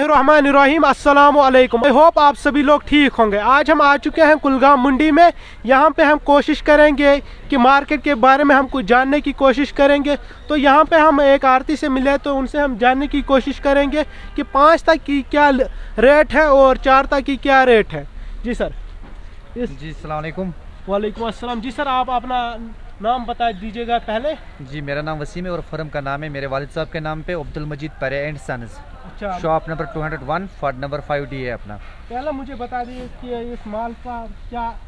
रहमानिर्रहीम, अस्सलाम वालेकुम। I hope आप सभी लोग ठीक होंगे। आज हम आ चुके हैं कुलगाम मंडी में। यहाँ पे हम कोशिश करेंगे कि मार्केट के बारे में हम कुछ जानने की कोशिश करेंगे। तो यहाँ पे हम एक आरती से मिले तो उनसे हम जानने की कोशिश करेंगे कि 5 तक की क्या रेट है और 4 तक की क्या रेट है। जी सर। जी अस्सलाम वालेकुम। वालेकुम अस्सलाम। जी सर, आप अपना नाम बता दीजिएगा पहले। जी मेरा नाम वसीम है और फर्म का नाम है मेरे वालिद साहब के नाम पे अब्दुल मजीद परे एंड सन्स। अच्छा, shop number 201 fought number 5D है अपना। पहले मुझे बता दीजिए कि इस माल का क्या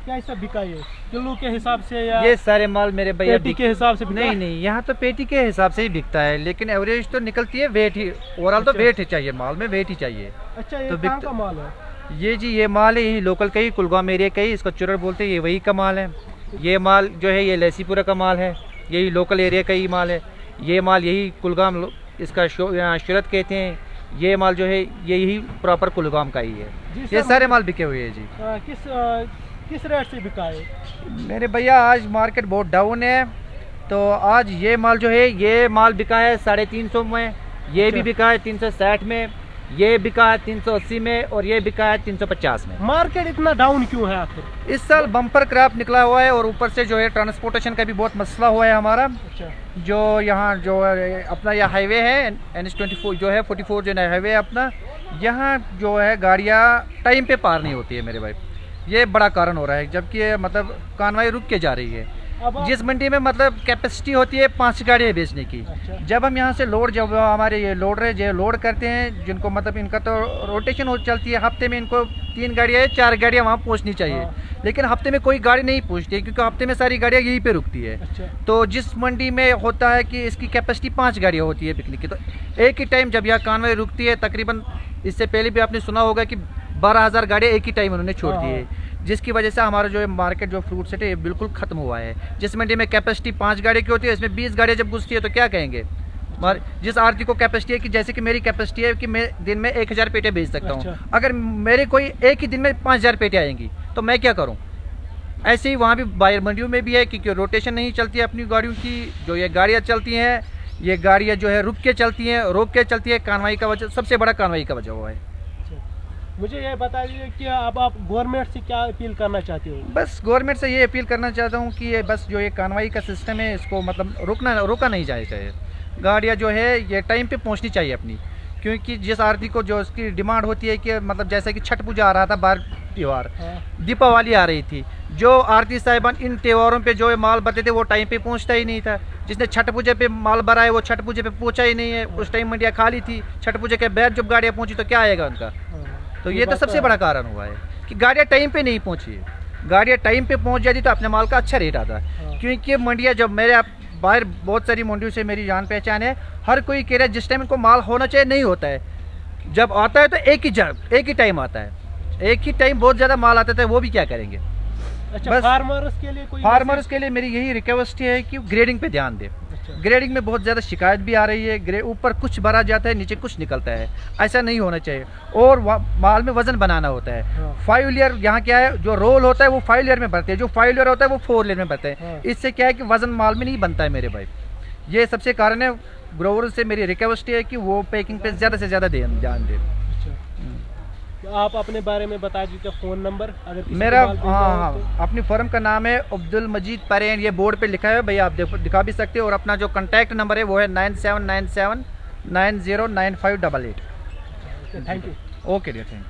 क्या हिसाब बिका है, किलो के हिसाब से या ये सारे माल मेरे भैया पेटी के हिसाब से बिका? नहीं, यहाँ तो पेटी के हिसाब से ही बिकता है, लेकिन एवरेज तो निकलती है वेट ही। ओवरऑल तो वेट ही चाहिए, माल में वेट ही चाहिए। अच्छा, ये तो कहाँ का माल है? ये जी ये माल है यही लोकल का ही, कुलगाम एरिया का ही, इसको चुरर बोलते हैं। ये वही का माल है। ये माल जो है ये लसीपुरा का माल है, यही लोकल एरिया का ही माल है। ये माल यही कुलगाम इसका शरत कहते हैं। ये माल जो है यही प्रॉपर कुलगाम का ही है। ये सारे माल बिके हुए हैं जी। किस रेट से बिका है? मेरे भैया आज मार्केट बहुत डाउन है, तो आज ये माल जो है ये माल बिका है 350 में, ये भी बिका है 360 में, ये बिका है 380 में और ये बिका है 350 में। मार्केट इतना डाउन क्यों है आखिर? इस साल बम्पर क्रॉप निकला हुआ है और ऊपर से जो है ट्रांसपोर्टेशन का भी बहुत मसला हुआ है हमारा। अच्छा। जो यहाँ जो अपना यह हाईवे है NH24 जो है 44 जो हाईवे है अपना, यहाँ जो है गाड़ियाँ टाइम पे पार नहीं होती है मेरे भाई। ये बड़ा कारण हो रहा है, जबकि ये मतलब कानवाई रुक के जा रही है। जिस मंडी में मतलब कैपेसिटी होती है 5 गाड़ियाँ बेचने की। अच्छा। जब हम यहाँ से लोड जब हमारे ये लोडर जो लोड करते हैं, जिनको मतलब इनका तो रोटेशन हो चलती है, हफ्ते में इनको 3 गाड़ियाँ या 4 गाड़ियाँ वहाँ पहुँचनी चाहिए। लेकिन हफ्ते में कोई गाड़ी नहीं पहुँचती है, क्योंकि हफ्ते में सारी गाड़ियाँ यहीं पे रुकती है। अच्छा। तो जिस मंडी में होता है कि इसकी कैपेसिटी 5 गाड़ियाँ होती है पिकनिक की, तो एक ही टाइम जब यहाँ कानवाई रुकती है, तकरीबन इससे पहले भी आपने सुना होगा कि 12,000 गाड़ियाँ एक ही टाइम उन्होंने छोड़ दी है, जिसकी वजह से हमारा जो है मार्केट जो फ्रूट सेट है ये बिल्कुल ख़त्म हुआ है। जिस मंडी में कैपेसिटी 5 गाड़ी की होती है, इसमें 20 गाड़ियाँ जब घुसती है तो क्या कहेंगे। जिस आरती को कैपेसिटी है कि जैसे कि मेरी कैपेसिटी है कि मैं दिन में 1000 पेटे बेच सकता हूँ। अच्छा। अगर मेरे कोई एक ही दिन में 5000 पेटे आएंगी तो मैं क्या करूँ। ऐसे ही वहाँ भी बाहर मंडियों में भी है, क्योंकि रोटेशन नहीं चलती है अपनी गाड़ियों की। जो ये गाड़ियाँ चलती हैं, ये गाड़ियाँ जो है रुक के चलती हैं, रोक के चलती है। कानवाई का वजह, सबसे बड़ा कानवाई का वजह हुआ है। मुझे ये बता दीजिए कि अब आप गवर्नमेंट से क्या अपील करना चाहते हो? बस गवर्नमेंट से ये अपील करना चाहता हूँ कि ये बस जो ये कानवाई का सिस्टम है इसको मतलब रोका नहीं जाना चाहिए। गाड़ियाँ जो है ये टाइम पे पहुँचनी चाहिए अपनी, क्योंकि जिस आरती को जो उसकी डिमांड होती है कि मतलब जैसे कि छठ पूजा आ रहा था, बार त्यौहार दीपावली आ रही थी, जो आरती साहिबान इन त्योहारों पे जो माल भरते थे वो टाइम पे पहुँचता ही नहीं था। जिसने छठ पूजा पे माल भरा है वो छठ पूजा पे पहुँचा ही नहीं है। उस टाइम मंडियाँ खाली थी, छठ पूजा के बाद जब गाड़ियाँ पहुँची तो क्या आएगा उनका। तो ये तो सबसे बड़ा कारण हुआ है कि गाड़ियाँ टाइम पे नहीं पहुंची है। गाड़ियाँ टाइम पे पहुंच जाती तो अपने माल का अच्छा रेट आता है। क्योंकि मंडियाँ जब मेरे बाहर बहुत सारी मंडियों से मेरी जान पहचान है, हर कोई कह रहा है जिस टाइम इनको माल होना चाहिए नहीं होता है। जब आता है तो एक ही टाइम आता है, एक ही टाइम बहुत ज़्यादा माल आता है, वो भी क्या करेंगे। अच्छा, बस फार्मर्स के लिए मेरी यही रिक्वेस्ट है कि ग्रेडिंग पे ध्यान दें। ग्रेडिंग में बहुत ज़्यादा शिकायत भी आ रही है। ऊपर कुछ भरा जाता है, नीचे कुछ निकलता है, ऐसा नहीं होना चाहिए। और माल में वजन बनाना होता है। 5 लेयर यहाँ क्या है, जो रोल होता है वो 5 लेयर में भरते हैं, जो 5 लेयर होता है वो 4 लेयर में भरते हैं। इससे क्या है कि वजन माल में नहीं बनता है मेरे भाई। ये सबसे कारण है। ग्रोवर से मेरी रिक्वेस्ट है कि वो पैकिंग पे ज़्यादा से ज़्यादा ध्यान दें। आप अपने बारे में बता दीजिए, फ़ोन नंबर अगर मेरा अपनी फर्म का नाम है अब्दुल मजीद परेन, ये बोर्ड पे लिखा है भैया, आप दिखा भी सकते हो। और अपना जो कॉन्टैक्ट नंबर है वो है 9797909588। Thank you. Okay dear, thank you.